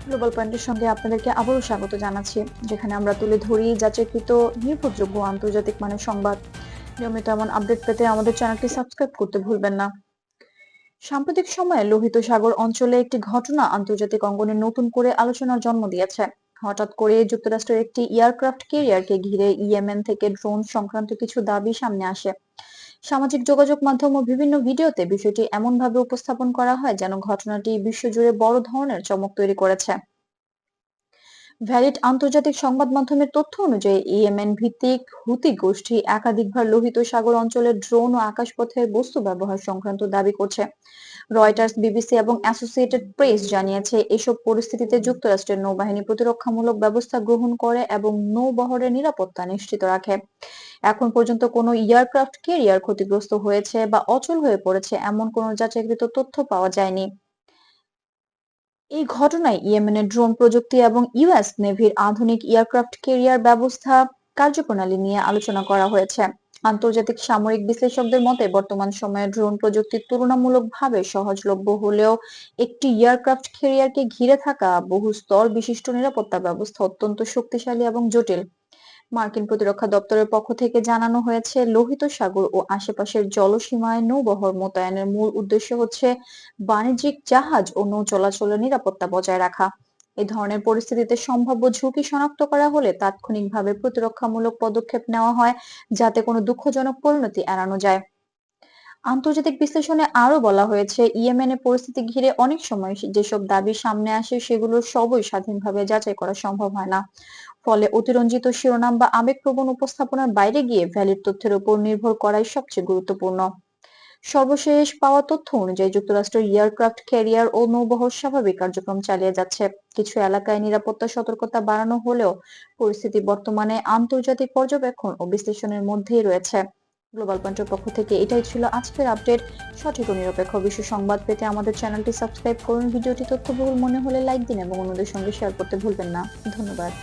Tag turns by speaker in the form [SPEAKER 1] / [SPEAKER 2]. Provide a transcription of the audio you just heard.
[SPEAKER 1] Global পয়েন্টের সঙ্গে আপনাদেরকে আবারও স্বাগত জানাচ্ছি, যেখানে আমরা তুলে ধরি যাচাইকৃত নির্ভরযোগ্য আন্তর্জাতিক মানের সংবাদ। নিয়মিত এমন আপডেট পেতে আমাদের চ্যানেলটি সাবস্ক্রাইব করতে ভুলবেন না। সাম্প্রতিক সময়ে লোহিত সাগর অঞ্চলে একটি ঘটনা আন্তর্জাতিক অঙ্গনে নতুন করে আলোচনার জন্ম দিয়েছে। হঠাৎ করে যুক্তরাষ্ট্রের একটি এয়ারক্রাফট ক্যারিয়ারকে ঘিরে ইয়েমেন থেকে ড্রোন সংক্রান্ত কিছু দাবি সামনে আসে। সামাজিক যোগাযোগ মাধ্যম ও বিভিন্ন ভিডিওতে বিষয়টি এমনভাবে উপস্থাপন করা হয় যেন ঘটনাটি বিশ্বজুড়ে বড় ধরনের চমক তৈরি করেছে। ভ্যালিড আন্তর্জাতিক সংবাদ মাধ্যমের তথ্য অনুযায়ী ইয়েমেন ভিত্তিক হুতি গোষ্ঠী একাধিকবার লোহিত সাগর অঞ্চলের ড্রোন ও আকাশপথের বস্তু ব্যবহার সংক্রান্ত দাবি করছে। রয়টার্স, বিবিসি এবং অ্যাসোসিয়েটেড প্রেস জানিয়েছে, এসব পরিস্থিতিতে যুক্তরাষ্ট্রের নৌবাহিনী প্রতিরক্ষামূলক ব্যবস্থা গ্রহণ করে এবং নৌবহরের নিরাপত্তা নিশ্চিত রাখে। এখন পর্যন্ত কোনো এয়ারক্রাফট ক্যারিয়ার ক্ষতিগ্রস্ত হয়েছে বা অচল হয়ে পড়েছে এমন কোনো যাচাইকৃত তথ্য পাওয়া যায়নি। এই ঘটনায় ইয়েমেনের ড্রোন প্রযুক্তি এবং ইউএস নেভির আধুনিক এয়ারক্রাফট ক্যারিয়ার ব্যবস্থা কার্যপ্রণালী নিয়ে আলোচনা করা হয়েছে। আন্তর্জাতিক সামরিক বিশ্লেষকদের মতে বর্তমান সময়ে ড্রোন প্রযুক্তি তুলনামূলকভাবে সহজলভ্য হলেও একটি এয়ারক্রাফট ক্যারিয়ারকে ঘিরে থাকা বহু স্তর বিশিষ্ট নিরাপত্তা ব্যবস্থা অত্যন্ত শক্তিশালী এবং জটিল। মার্কিন প্রতিরক্ষা দপ্তরের পক্ষ থেকে জানানো হয়েছে, লোহিত সাগর ও আশেপাশের জলসীমায় নৌবহর মোতায়েনের মূল উদ্দেশ্য হচ্ছে বাণিজ্যিক জাহাজ ও নৌ চলাচলের নিরাপত্তা বজায় রাখা। এই ধরনের পরিস্থিতিতে সম্ভাব্য ঝুঁকি শনাক্ত করা হলে তাৎক্ষণিকভাবে প্রতিরক্ষামূলক পদক্ষেপ নেওয়া হয়, যাতে কোনো দুঃখজনক পরিণতি এড়ানো যায়। আন্তর্জাতিক বিশ্লেষণে আরো বলা হয়েছে, ইয়েমেনের পরিস্থিতি ঘিরে অনেক সময় যেসব দাবি সামনে আসে সেগুলো সবই স্বাধীনভাবে যাচাই করা সম্ভব হয় না। ফলে অতিরঞ্জিত শিরোনাম বা আবেগপ্রবণ উপস্থাপনার বাইরে গিয়ে ভ্যালিড তথ্যের উপর নির্ভর করাই সবচেয়ে গুরুত্বপূর্ণ। সর্বশেষ পাওয়া তথ্য অনুযায়ী যুক্তরাষ্ট্রের এয়ারক্রাফট ক্যারিয়ার ও নৌবহর স্বাভাবিক কার্যক্রম চালিয়ে যাচ্ছে। কিছু এলাকায় নিরাপত্তা সতর্কতা বাড়ানো হলেও পরিস্থিতি বর্তমানে আন্তর্জাতিক পর্যবেক্ষণ ও বিশ্লেষণের মধ্যেই রয়েছে। গ্লোবাল পয়েন্টের পক্ষ থেকে এটাই ছিল আজকের আপডেট। সঠিক ও নিরপেক্ষ বিশ্ব সংবাদ পেতে আমাদের চ্যানেলটি সাবস্ক্রাইব করুন। ভিডিওটি তথ্যবহুল মনে হলে লাইক দিন এবং অন্যদের সঙ্গে শেয়ার করতে ভুলবেন না। ধন্যবাদ।